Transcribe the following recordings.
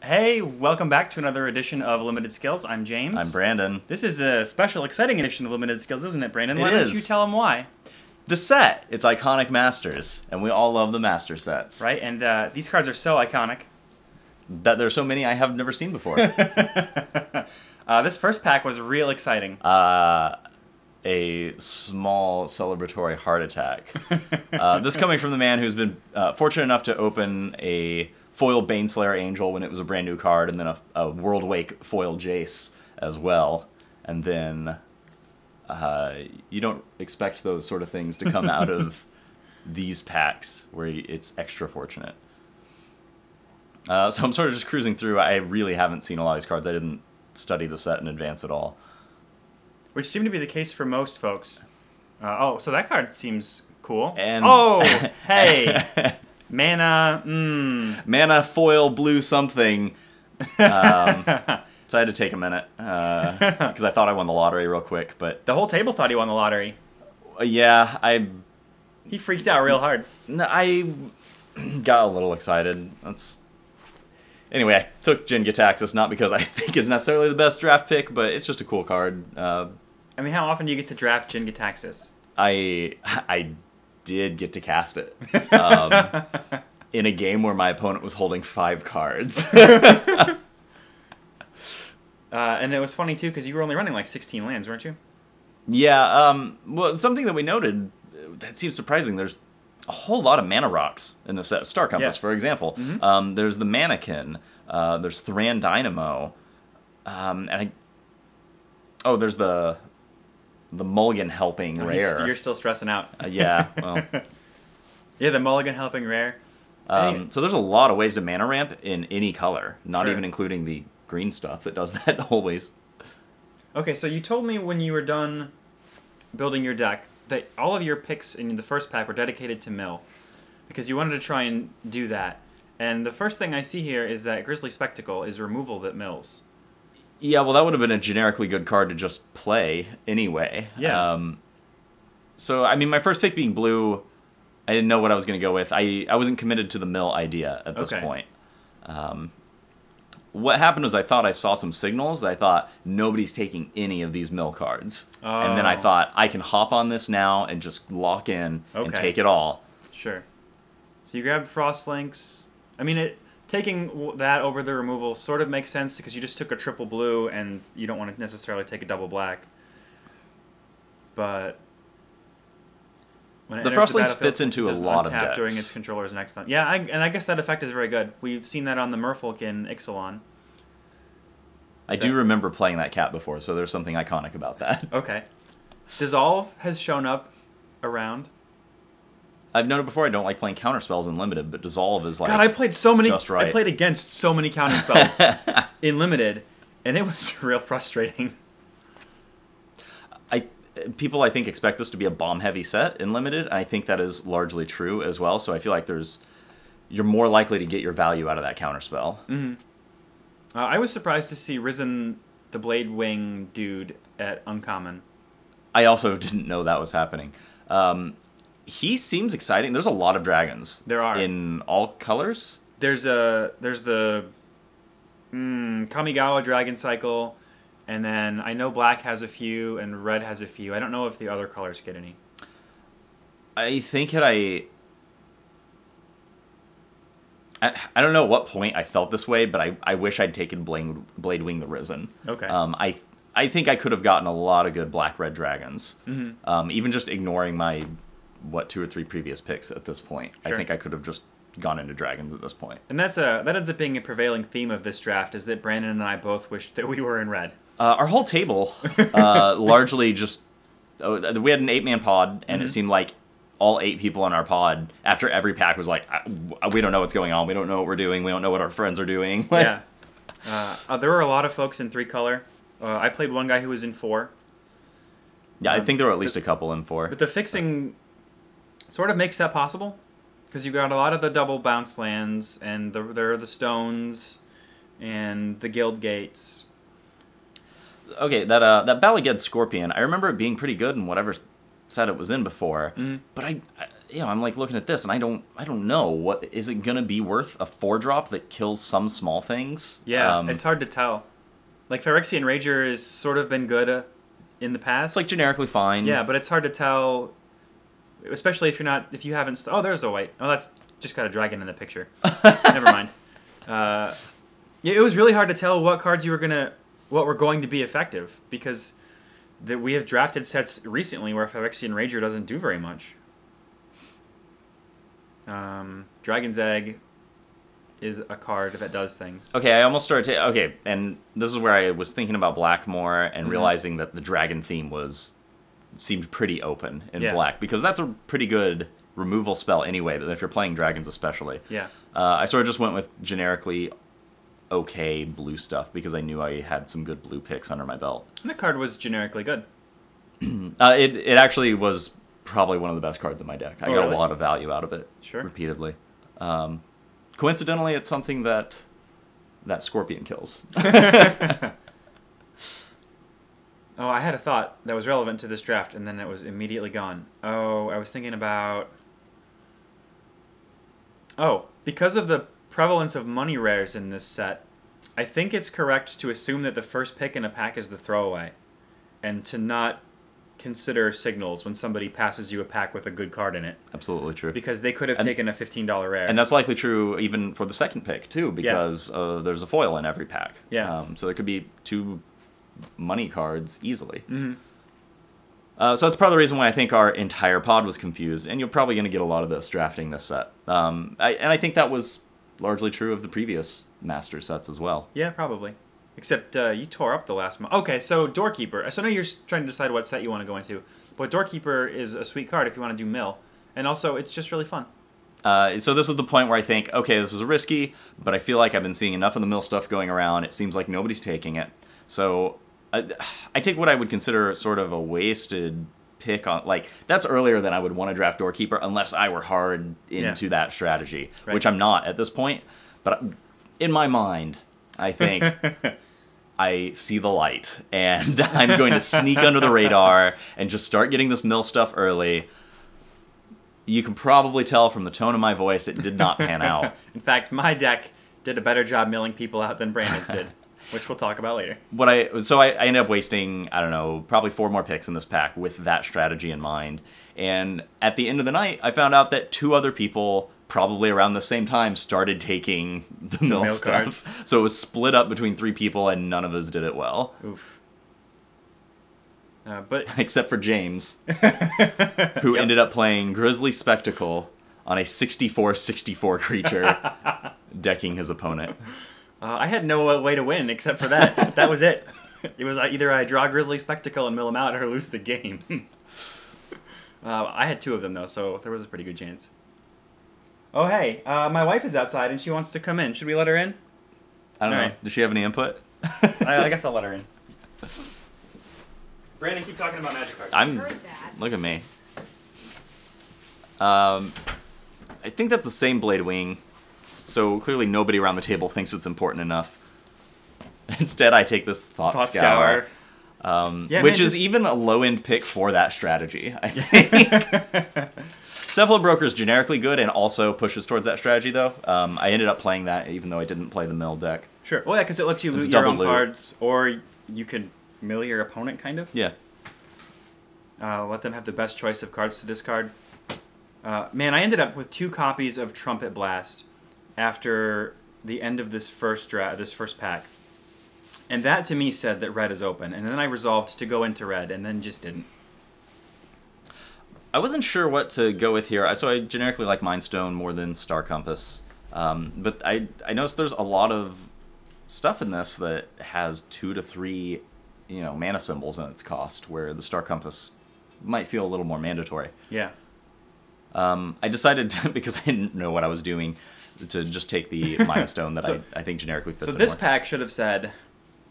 Hey, welcome back to another edition of Limited Skills. I'm James. I'm Brandon. This is a special, exciting edition of Limited Skills, isn't it, Brandon? Why It don't is. you tell them why? The set. It's iconic Masters, and we all love the Master sets. Right, and these cards are so iconic. That there's so many I have never seen before. This first pack was real exciting. A small celebratory heart attack. This coming from the man who's been fortunate enough to open a foil Baneslayer Angel when it was a brand new card, and then a World Wake foil Jace as well. And then you don't expect those sort of things to come out of these packs where it's extra fortunate. So I'm sort of just cruising through. I really haven't seen a lot of these cards. I didn't study the set in advance at all. Which seemed to be the case for most folks. Oh, so that card seems cool. And oh, hey! Mana, Mana foil blue something. So I had to take a minute because I thought I won the lottery real quick. But The whole table thought he won the lottery. Yeah, He freaked out real hard. I got a little excited. Anyway, I took Jin Gitaxis, not because I think it's necessarily the best draft pick, but it's just a cool card. I mean, how often do you get to draft Jin Gitaxis? I did get to cast it in a game where my opponent was holding 5 cards. And it was funny, too, because you were only running like 16 lands, weren't you? Yeah, well, something that we noted that seems surprising, there's a whole lot of mana rocks in the set. Star Compass, for example. Mm-hmm. There's the Mannequin. There's Thran Dynamo. There's the Mulligan Helping Rare. You're still stressing out. Yeah, well. Yeah, the Mulligan Helping Rare. So there's a lot of ways to mana ramp in any color, not Sure. even including the green stuff that does that always. Okay, so you told me when you were done building your deck that all of your picks in the first pack were dedicated to mill, because you wanted to try and do that. And the first thing I see here is that Grizzly Spectacle is removal that mills. Yeah, well, that would have been a generically good card to just play anyway. Yeah. So, I mean, my first pick being blue, I didn't know what I was going to go with. I wasn't committed to the mill idea at this point. What happened was I thought I saw some signals. I thought nobody's taking any of these mill cards. Oh. And then I thought I can hop on this now and just lock in and take it all. Sure. So you grab Frostlinks. I mean, taking that over the removal sort of makes sense because you just took a triple blue and you don't want to necessarily take a double black. But when it The enters Frostlinks battlefield, fits into it a does lot of untap decks. during its controller's next turn. Yeah, and I guess that effect is very good. We've seen that on the Merfolk in Ixalan. I do remember playing that cat before, so there's something iconic about that. Okay. Dissolve has shown up around. I've noted before I don't like playing counterspells in limited, but Dissolve is like God, I played so many. just right. I played against so many counterspells in limited, and it was real frustrating. People, I think, expect this to be a bomb-heavy set in limited, and I think that is largely true as well. So I feel like you're more likely to get your value out of that counterspell. Mm-hmm. I was surprised to see Risen the Blade Wing dude at Uncommon. I also didn't know that was happening. He seems exciting. There's a lot of dragons. There are. In all colors. There's the Kamigawa Dragon Cycle, and then I know black has a few and red has a few. I don't know if the other colors get any. I think I don't know at what point I felt this way, but I wish I'd taken Blade Wing the Risen. Okay. I think I could have gotten a lot of good black-red dragons. Mm-hmm. Even just ignoring my, 2 or 3 previous picks at this point. Sure. I think I could have just gone into dragons at this point. And that ends up being a prevailing theme of this draft, is that Brandon and I both wish that we were in red. Our whole table largely just... we had an 8-man pod, and it seemed like all 8 people on our pod, after every pack, was like, we don't know what's going on, we don't know what we're doing, we don't know what our friends are doing. Yeah. There were a lot of folks in 3-color. I played one guy who was in 4. Yeah, I think there were at least a couple in 4. But the fixing sort of makes that possible, because you've got a lot of the double bounce lands, and there are the stones, and the guild gates. Okay, that Balaged Scorpion, I remember it being pretty good in whatever set it was in before, but I'm like looking at this, and I don't know what is it gonna be worth a 4-drop that kills some small things. Yeah, it's hard to tell. Like Phyrexian Rager has sort of been good in the past. It's like generically fine. Yeah, but it's hard to tell, especially if you haven't. Oh, there's a white. Oh, that's just got a dragon in the picture. Never mind. Yeah, it was really hard to tell what cards what were going to be effective, because we have drafted sets recently where Phyrexian Rager doesn't do very much. Dragon's Egg is a card that does things. Okay, I almost started to... Okay, and this is where I was thinking about black more and realizing that the dragon theme seemed pretty open in black, because that's a pretty good removal spell anyway, but if you're playing dragons especially. Yeah. I sort of just went with generically okay blue stuff because I knew I had some good blue picks under my belt. And the card was generically good. It actually was probably one of the best cards in my deck. I got really? a lot of value out of it. Sure. Repeatedly. Coincidentally, it's something that Scorpion kills. Oh, I had a thought that was relevant to this draft, and then it was immediately gone. Oh, I was thinking about... Oh, because of the prevalence of money rares in this set, I think it's correct to assume that the first pick in a pack is the throwaway, and to not consider signals when somebody passes you a pack with a good card in it. Absolutely true. Because they could have taken a $15 rare. And that's likely true even for the second pick, too, because there's a foil in every pack. Yeah. So there could be 2 money cards easily. Mm-hmm. So that's part of the reason why I think our entire pod was confused, and you're probably going to get a lot of this drafting this set. I think that was largely true of the previous Master sets as well. Yeah, probably. Except you tore up the last month. Okay, so Doorkeeper. So now you're trying to decide what set you want to go into. But Doorkeeper is a sweet card if you want to do mill. And also, it's just really fun. So this is the point where I think, okay, this was risky, but I feel like I've been seeing enough of the mill stuff going around. It seems like nobody's taking it. So I take what I would consider sort of a wasted pick on, like, that's earlier than I would want to draft Doorkeeper unless I were hard into that strategy, which I'm not at this point. But in my mind, I think I see the light, and I'm going to sneak under the radar and just start getting this mill stuff early. You can probably tell from the tone of my voice it did not pan out. In fact, my deck did a better job milling people out than Brandon's did, which we'll talk about later. So I ended up wasting, I don't know, probably 4 more picks in this pack with that strategy in mind. And at the end of the night, I found out that 2 other people, probably around the same time, started taking the mill stuff. Cards. So it was split up between 3 people, and none of us did it well. Oof. But except for James, who ended up playing Grizzly Spectacle on a 64/64 creature, decking his opponent. I had no way to win except for that. That was it. It was either I draw Grizzly Spectacle and mill him out or lose the game. I had 2 of them, though, so there was a pretty good chance. Oh, hey, my wife is outside and she wants to come in. Should we let her in? I don't know. Right. Does she have any input? I guess I'll let her in. Brandon, keep talking about magic cards. Look at me. I think that's the same Blade Wing, so clearly nobody around the table thinks it's important enough. Instead, I take this Thought Scour. Which is even a low-end pick for that strategy, I think. Cephalobroker is generically good and also pushes towards that strategy, though. I ended up playing that even though I didn't play the mill deck. Sure. Well, yeah, because it lets you loot your own cards, or you could mill your opponent, kind of. Yeah. Let them have the best choice of cards to discard. Man, I ended up with 2 copies of Trumpet Blast after the end of this first pack. And that, to me, said that red is open. And then I resolved to go into red, and then just didn't. I wasn't sure what to go with here. So I generically like Mind Stone more than Star Compass. But I noticed there's a lot of stuff in this that has 2 to 3, mana symbols in its cost, where the Star Compass might feel a little more mandatory. Yeah. I decided, because I didn't know what I was doing, to just take the Mind Stone that I think generically fits in. So this pack should have said...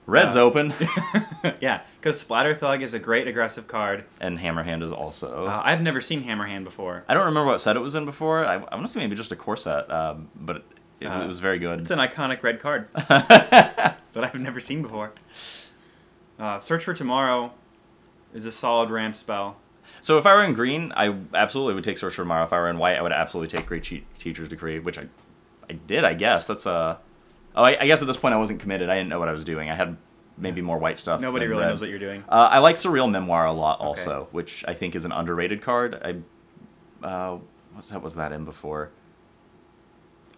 Red's open. Yeah, because Splatter Thug is a great aggressive card. And Hammerhand is also. I've never seen Hammerhand before. I don't remember what set it was in before. I want to say maybe just a core set, but it was very good. It's an iconic red card that I've never seen before. Search for Tomorrow is a solid ramp spell. So if I were in green, I absolutely would take Sorcerer Tomorrow. If I were in white, I would absolutely take Great Teacher's Decree, which I did, I guess. That's Oh, I guess at this point I wasn't committed. I didn't know what I was doing. I had maybe more white stuff. Nobody really red. knows what you're doing. I like Surreal Memoir a lot also, which I think is an underrated card. What was that in before?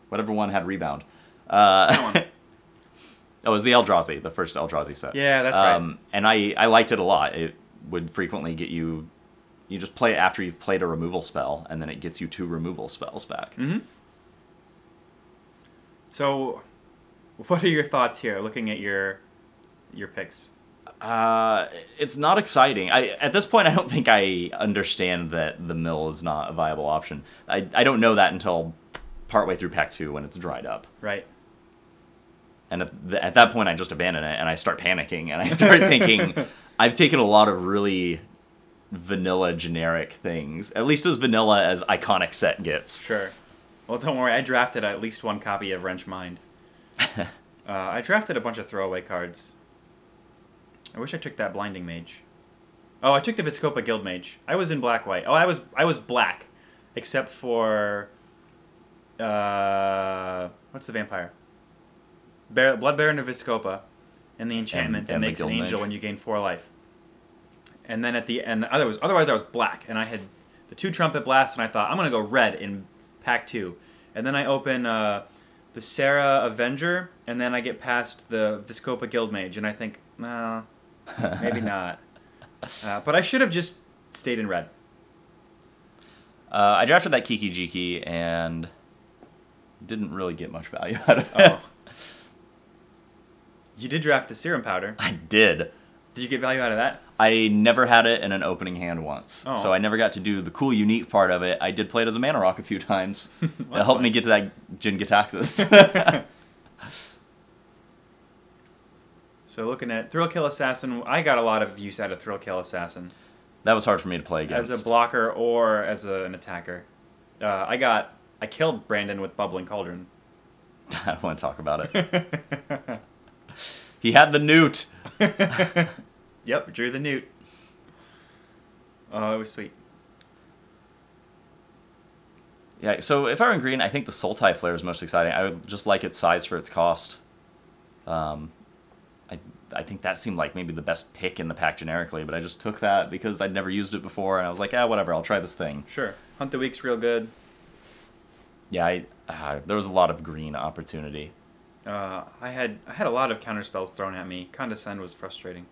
Whatever one had Rebound. That one. Oh, it was the Eldrazi, the first Eldrazi set. Yeah, that's right. And I liked it a lot. It would frequently get you... You just play it after you've played a removal spell, and then it gets you 2 removal spells back. Mm-hmm. So, what are your thoughts here, looking at your picks? It's not exciting. At this point, I don't think I understand that the mill is not a viable option. I don't know that until partway through Pack 2 when it's dried up. Right. And at that point, I just abandon it, and I start panicking, and I start thinking, I've taken a lot of really vanilla generic things, at least as vanilla as Iconic Set gets. Sure. Well, don't worry, I drafted at least one copy of Wrench Mind. I drafted a bunch of throwaway cards. I wish I took that Blinding Mage. Oh, I took the Viscopa Guild Mage. I was in black-white. Oh, I was black, except for what's the vampire? Blood Baron of Viscopa, and the enchantment that makes an angel when you gain 4 life. And then at the end, otherwise I was black, and I had the 2 Trumpet Blasts, and I thought, I'm going to go red in Pack 2. And then I open the Sarah Avenger, and then I get past the Viscopa Guild Mage, and I think, no, maybe not. But I should have just stayed in red. I drafted that Kiki Jiki, and didn't really get much value out of it. Oh. You did draft the Serum Powder. I did. Did you get value out of that? I never had it in an opening hand once, Oh. so I never got to do the cool, unique part of it. I did play it as a Mana Rock a few times. Well, it helped me get to that Jin Gitaxis. So looking at Thrill Kill Assassin, I got a lot of use out of Thrill Kill Assassin. That was hard for me to play against. As a blocker or as an attacker. I killed Brandon with Bubbling Cauldron. I don't want to talk about it. He had the newt. Yep, drew the newt. Oh, it was sweet. Yeah, so if I were in green, I think the Sultai Flare is most exciting. I would just like its size for its cost. I think that seemed like maybe the best pick in the pack generically, but I just took that because I'd never used it before, and I was like, whatever, I'll try this thing. Sure. Hunt the Week's real good. Yeah, there was a lot of green opportunity. I had a lot of counter spells thrown at me. Condescend was frustrating.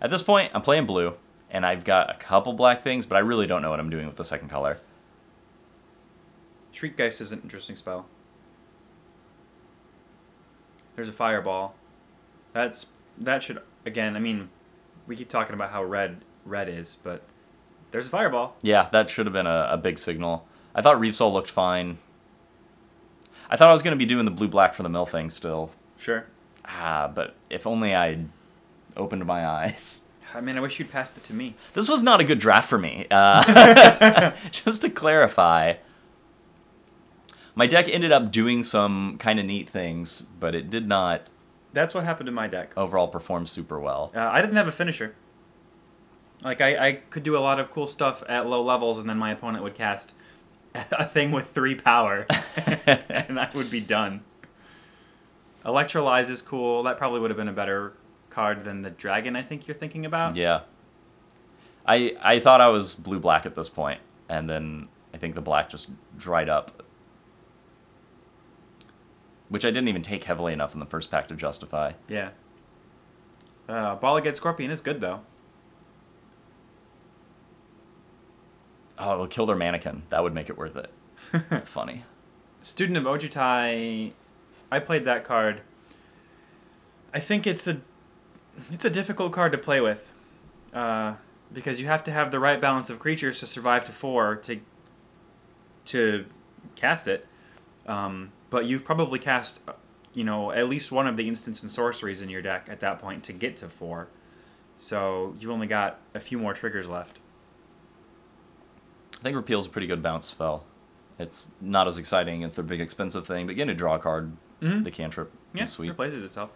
At this point, I'm playing blue, and I've got a couple black things, but I really don't know what I'm doing with the second color. Shriekgeist is an interesting spell. There's a Fireball. That should, again, I mean, we keep talking about how red is, but there's a Fireball. Yeah, that should have been a big signal. I thought Reef Soul looked fine. I thought I was going to be doing the blue-black for the mill thing still. Sure. But if only I'd opened my eyes. I mean, I wish you'd passed it to me. This was not a good draft for me. Just to clarify, my deck ended up doing some kind of neat things, but it did not That's what happened to my deck. overall perform super well. I didn't have a finisher. Like, I could do a lot of cool stuff at low levels, and then my opponent would cast a thing with 3 power, and I would be done. Electrolyze is cool. That probably would have been a better card than the dragon I think you're thinking about. Yeah. I thought I was blue-black at this point, and then I think the black just dried up. Which I didn't even take heavily enough in the first pack to justify. Yeah. Ball-Agate Scorpion is good, though. Oh, it would kill their mannequin. That would make it worth it. Funny. Student of Ojutai, I played that card. I think it's a difficult card to play with. Because you have to have the right balance of creatures to survive to 4 to cast it. But you've probably cast, at least one of the instants and sorceries in your deck at that point to get to 4. So you've only got a few more triggers left. I think Repeal's a pretty good bounce spell. It's not as exciting as their big expensive thing, but getting to draw a card, the cantrip, is sweet. It replaces itself.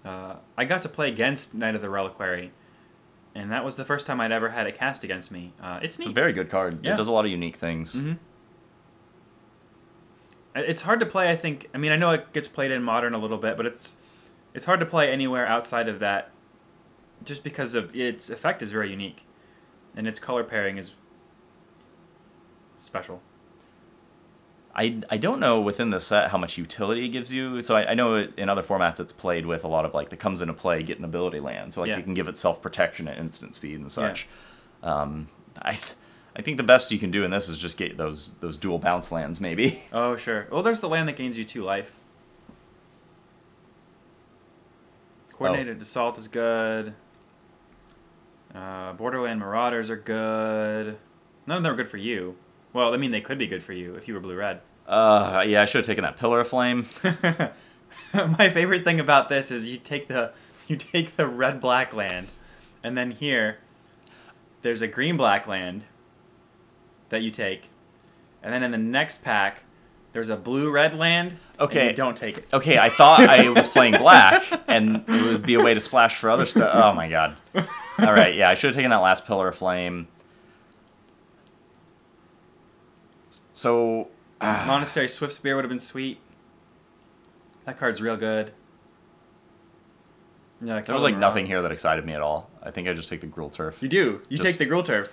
I got to play against Knight of the Reliquary, And that was the first time I'd ever had it cast against me. It's neat. It's a very good card. Yeah. It does a lot of unique things. Mm-hmm. It's hard to play, I think. I mean, I know it gets played in Modern a little bit, but it's hard to play anywhere outside of that just because of its effect is very unique. And its color pairing is special. I don't know within the set how much utility it gives you. So I know in other formats it's played with a lot of like that comes into play, get an ability land. So like you can give it self-protection at instant speed and such. Yeah. I think the best you can do in this is just get those dual bounce lands maybe. Oh, sure. Well, there's the land that gains you 2 life. Coordinated Assault is good. Borderland Marauders are good. None of them are good for you. Well, I mean, they could be good for you if you were blue-red. Yeah, I should have taken that Pillar of Flame. My favorite thing about this is you take the red-black land, and then here, there's a green-black land that you take, and then in the next pack, there's a blue-red land, okay. and you don't take it. Okay, I thought I was playing black, and it would be a way to splash for other stuff. Oh my god. All right, yeah, I should have taken that last Pillar of Flame. So... Monastery Swift Spear would have been sweet. That card's real good. Yeah, there was like nothing here that excited me at all. I think I just take the Gruul Turf. You do. You take the Gruul Turf.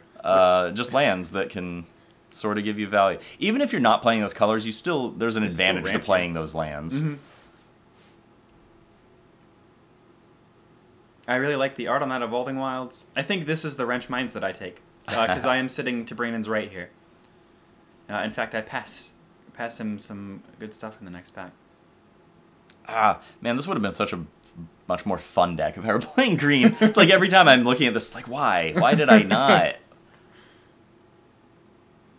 Just lands that can sort of give you value. Even if you're not playing those colors, there's an advantage to playing those lands. Mm-hmm. I really like the art on that Evolving Wilds. I think this is the Wrench Mines that I take. Because I am sitting to Brandon's right here. In fact, I pass him some good stuff in the next pack. Man, this would have been such a much more fun deck if I were playing green. It's like every time I'm looking at this, like, why? Why did I not?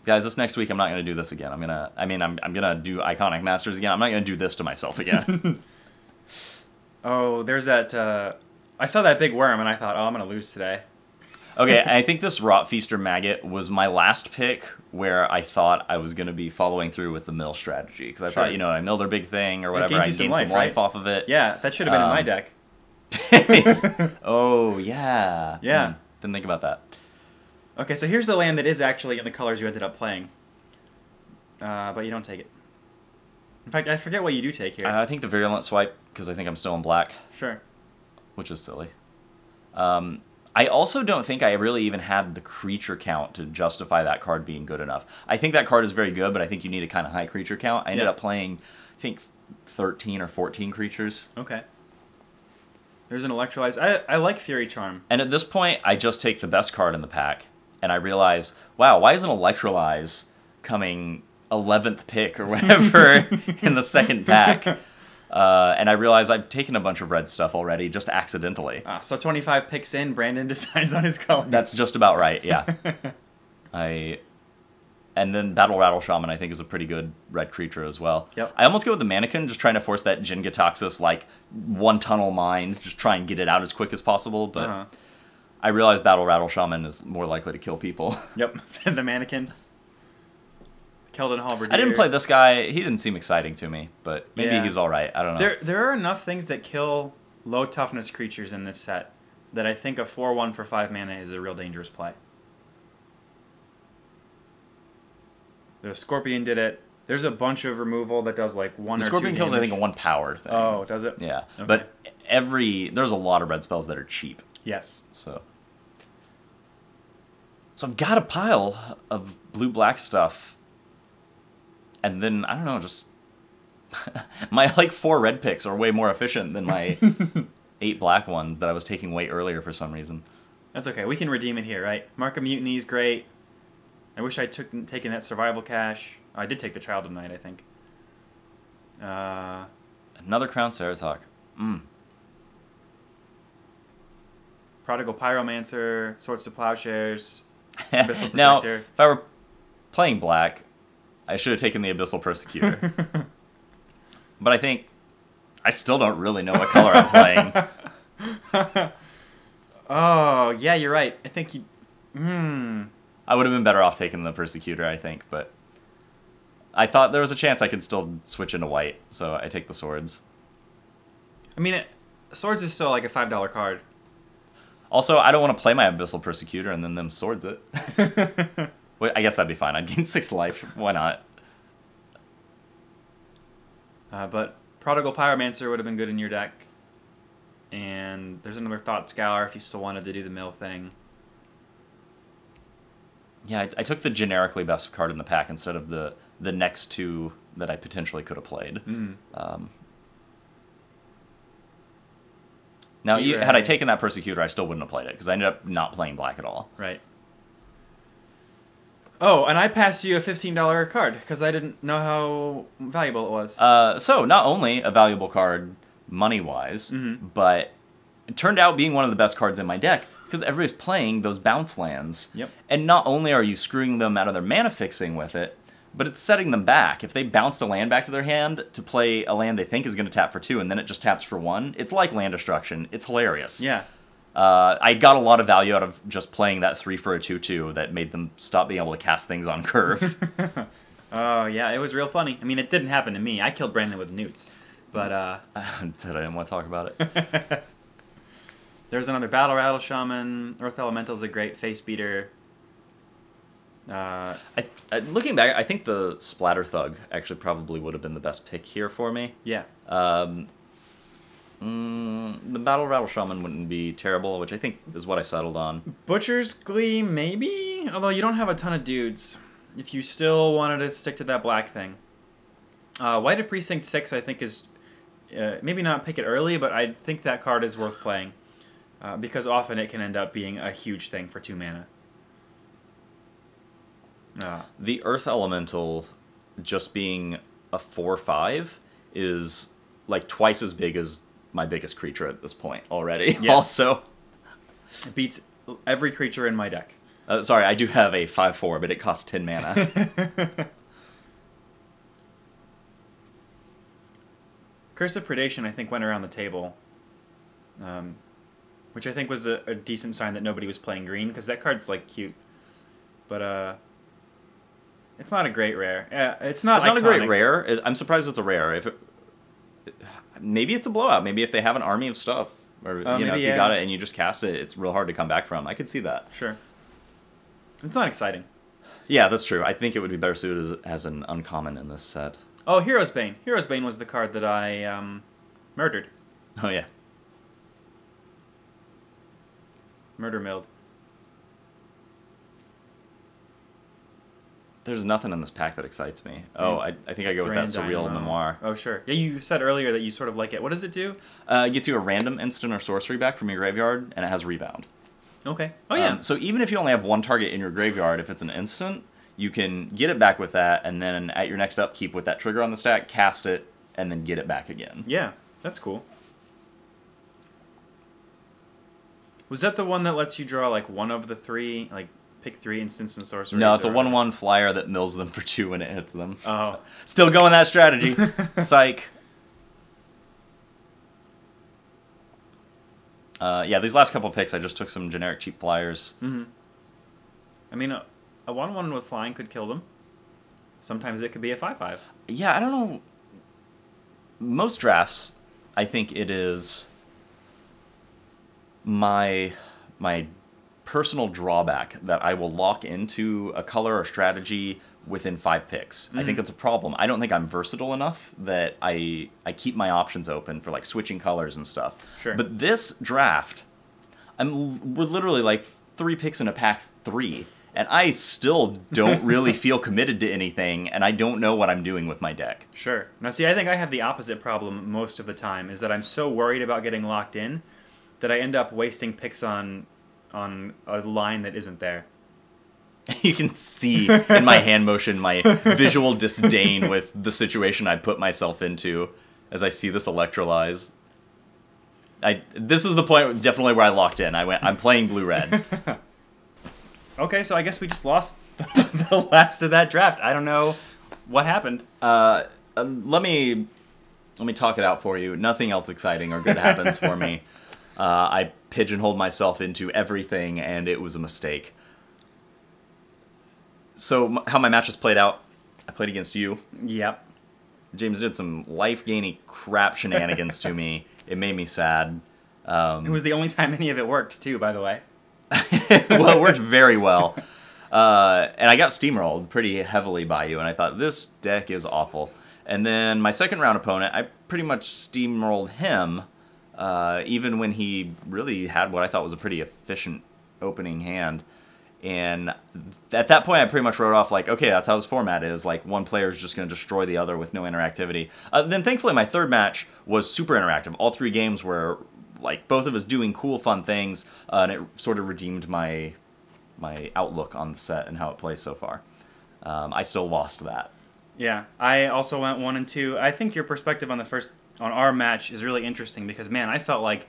Guys, this next week I'm not going to do this again. I'm going to do Iconic Masters again. I'm not going to do this to myself again. Oh, there's that... I saw that big worm, and I thought, oh, I'm going to lose today. Okay, I think this Rot Feaster Maggot was my last pick where I thought I was going to be following through with the mill strategy. Because I thought, I mill their big thing or whatever, I gained some life off of it. Yeah, that should have been in my deck. Oh, yeah. Yeah. Didn't think about that. Okay, so here's the land that is actually in the colors you ended up playing. But you don't take it. In fact, I forget what you do take here. I think the Virulent Swipe, because I think I'm still in black. Sure. Which is silly. I also don't think I really even had the creature count to justify that card being good enough. I think that card is very good, but I think you need a kind of high creature count. I ended up playing, I think, 13 or 14 creatures. Okay. There's an Electrolyze. I like Fury Charm. And at this point, I just take the best card in the pack, and I realize, wow, why isn't Electrolyze coming 11th pick or whatever in the second pack? And I realize I've taken a bunch of red stuff already, just accidentally. So 25 picks in, Brandon decides on his colors. That's just about right, yeah. And then Battle Rattle Shaman, I think, is a pretty good red creature as well. Yep. I almost go with the Mannequin, just trying to force that Jin-Gitaxias, like, one tunnel mine, just try and get it out as quick as possible, but I realize Battle Rattle Shaman is more likely to kill people. Yep, the Mannequin. Keldon Halberdier. I didn't play this guy. He didn't seem exciting to me, but maybe he's all right. I don't know. There are enough things that kill low toughness creatures in this set that I think a 4/1 for 5 mana is a real dangerous play. The Scorpion did it. There's a bunch of removal that does like 1 or 2 The Scorpion kills, I think, a 1 power thing. Oh, does it? Yeah. Okay. But there's a lot of red spells that are cheap. Yes. So I've got a pile of blue-black stuff. And then, I don't know, just... my, 4 red picks are way more efficient than my 8 black ones that I was taking way earlier for some reason. That's okay. We can redeem it here, right? Mark of Mutiny is great. I wish I'd taken that Survival Cache. I did take the Child of Night, I think. Another Crown Ceratok. Prodigal Pyromancer, Swords to Plowshares, Abyssal Protector. Now, if I were playing black, I should have taken the Abyssal Persecutor. But I think I still don't really know what color I'm playing. Oh, yeah, you're right. I think you... I would have been better off taking the Persecutor, I think, but I thought there was a chance I could still switch into white, so I take the Swords. I mean, Swords is still like a $5 card. Also, I don't want to play my Abyssal Persecutor and then them swords it. Well, I guess that'd be fine. I'd gain 6 life. Why not? But Prodigal Pyromancer would have been good in your deck. And there's another Thought Scour if you still wanted to do the mill thing. Yeah, I took the generically best card in the pack instead of the next 2 that I potentially could have played. Now, had I taken that Persecutor, I still wouldn't have played it, because I ended up not playing black at all. Right. Oh, and I passed you a $15 card, because I didn't know how valuable it was. So, not only a valuable card money-wise, but it turned out being one of the best cards in my deck, because everybody's playing those bounce lands. Yep. And not only are you screwing them out of their mana fixing with it, but it's setting them back. If they bounced a land back to their hand to play a land they think is going to tap for 2, and then it just taps for 1, it's like land destruction. It's hilarious. Yeah. I got a lot of value out of just playing that 3 for a 2/2 that made them stop being able to cast things on curve. Oh, yeah, it was real funny. I mean, it didn't happen to me. I killed Brandon with newts. But, I didn't want to talk about it. There's another Battle Rattle Shaman. Earth Elemental's a great face beater. Looking back, I think the Splatter Thug actually probably would have been the best pick here for me. Yeah. The Battle Rattle Shaman wouldn't be terrible, which I think is what I settled on. Butcher's Glee, maybe? Although you don't have a ton of dudes. If you still wanted to stick to that black thing. White of Precinct 6, I think, is... maybe not pick it early, but I think that card is worth playing. Because often it can end up being a huge thing for 2 mana. The Earth Elemental just being a 4/5 is like twice as big as my biggest creature at this point already. Yeah. Also, it beats every creature in my deck. Sorry, I do have a 5/4, but it costs 10 mana. Curse of Predation, I think, went around the table. Which I think was a decent sign that nobody was playing green, because that card's, like, cute. But, it's not a great rare. It's not a great rare. I'm surprised it's a rare. Maybe it's a blowout. Maybe if they have an army of stuff, or if you got it and you just cast it, it's real hard to come back from. I could see that. Sure. It's not exciting. Yeah, that's true. I think it would be better suited as an uncommon in this set. Oh, Hero's Bane. Hero's Bane was the card that I murdered. Oh, yeah. Murder milled. There's nothing in this pack that excites me. Oh, I think I go with that Surreal Memoir. Oh, sure. Yeah, you said earlier that you sort of like it. What does it do? It gets you a random instant or sorcery back from your graveyard, and it has Rebound. Okay. Oh, yeah. So even if you only have 1 target in your graveyard, if it's an instant, you can get it back with that, and then at your next upkeep with that trigger on the stack, cast it, and then get it back again. Yeah, that's cool. Was that the one that lets you draw, like, one of the 3, like... Pick 3 instants and sorceries? No, it's a 1/1 flyer that mills them for 2 when it hits them. Oh. So, still going that strategy. Psych. Yeah, these last couple picks, I just took some generic cheap flyers. Mm-hmm. I mean, a 1/1 with flying could kill them. Sometimes it could be a 5/5. Yeah, I don't know. Most drafts, I think it is my personal drawback that I will lock into a color or strategy within 5 picks. I think that's a problem. I don't think I'm versatile enough that I keep my options open for like switching colors and stuff. Sure. But this draft, we're literally like 3 picks in a pack 3, and I still don't really feel committed to anything, and I don't know what I'm doing with my deck. Sure. Now, see, I think I have the opposite problem most of the time, is that I'm so worried about getting locked in that I end up wasting picks on a line that isn't there. You can see in my hand motion my visual disdain with the situation I put myself into as I see this Electrolyze. This is the point definitely where I locked in. I'm playing blue-red. Okay, so I guess we just lost the last of that draft. I don't know what happened. Let me talk it out for you. Nothing else exciting or good happens for me. I pigeonholed myself into everything, and it was a mistake. So, how my matches played out, I played against you. Yep. James did some life-gaining crap shenanigans to me. It made me sad. It was the only time any of it worked, too, by the way. Well, it worked very well. And I got steamrolled pretty heavily by you, and I thought, this deck is awful. And then my second round opponent, I pretty much steamrolled him, even when he really had what I thought was a pretty efficient opening hand. And at that point, I pretty much wrote off, like, okay, that's how this format is. Like, one player is just going to destroy the other with no interactivity. Then, thankfully, my third match was super interactive. All 3 games were, like, both of us doing cool, fun things, and it sort of redeemed my outlook on the set and how it plays so far. I still lost that. Yeah, I also went 1 and 2. I think your perspective on our match is really interesting because, man, I felt like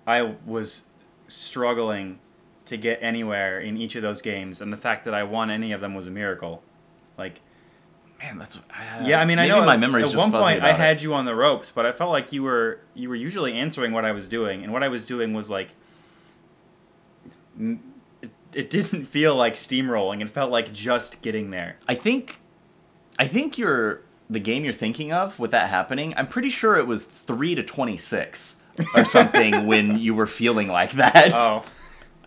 I was struggling to get anywhere in each of those games, and the fact that I won any of them was a miracle. Like, man, that's yeah. I mean, I know my memory's at just one point I had it. you on the ropes, but I felt like you were usually answering what I was doing, and what I was doing was like, it didn't feel like steamrolling. It felt like just getting there. I think the game you're thinking of with that happening. I'm pretty sure it was 3-26 or something when you were feeling like that. Oh.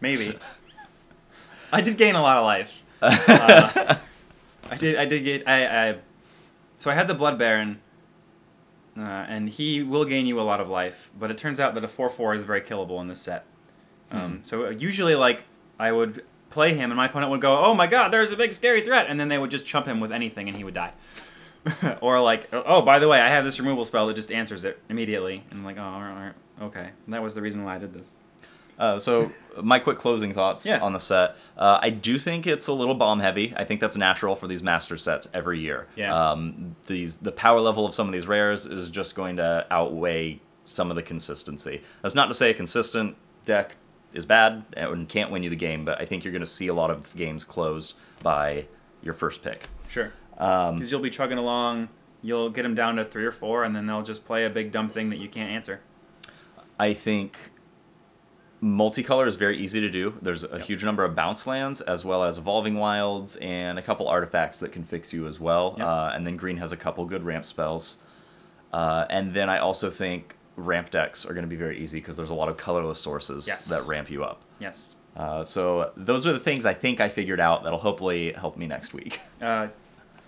Maybe. I did gain a lot of life. So I had the Blood Baron, and he will gain you a lot of life, but it turns out that a 4/4 is very killable in this set. So usually, like, I would play him, and my opponent would go, oh my god, there's a big scary threat, and then they would just chump him with anything, and he would die. Or like, oh, by the way, I have this removal spell that just answers it immediately. And I'm like, oh, all right, okay. And that was the reason why I did this. So my quick closing thoughts on the set. I do think it's a little bomb heavy. I think that's natural for these master sets every year. Yeah. The power level of some of these rares is just going to outweigh some of the consistency. That's not to say a consistent deck is bad and can't win you the game, but I think you're going to see a lot of games closed by your first pick. Sure. Because you'll be chugging along, you'll get them down to 3 or 4, and then they'll just play a big dumb thing that you can't answer. I think multicolor is very easy to do. There's a huge number of bounce lands, as well as evolving wilds, and a couple artifacts that can fix you as well. Yep. And then green has a couple good ramp spells. And then I also think ramp decks are going to be very easy because there's a lot of colorless sources that ramp you up. Yes. So those are the things I think I figured out that'll hopefully help me next week.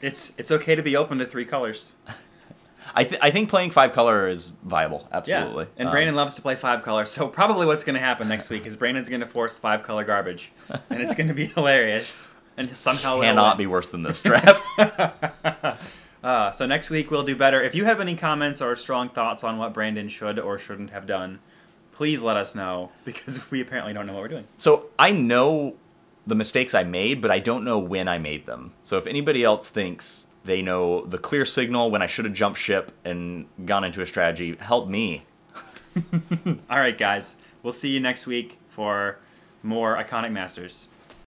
It's okay to be open to 3 colors. I think playing 5 color is viable, absolutely. Yeah. And Brandon loves to play 5 color, so probably what's going to happen next week is Brandon's going to force 5 color garbage, and it's going to be hilarious. And somehow cannot be worse than this draft. So next week we'll do better. If you have any comments or strong thoughts on what Brandon should or shouldn't have done, please let us know, because we apparently don't know what we're doing. So I know the mistakes I made, but I don't know when I made them. So if anybody else thinks they know the clear signal when I should have jumped ship and gone into a strategy, help me. All right, guys. We'll see you next week for more Iconic Masters.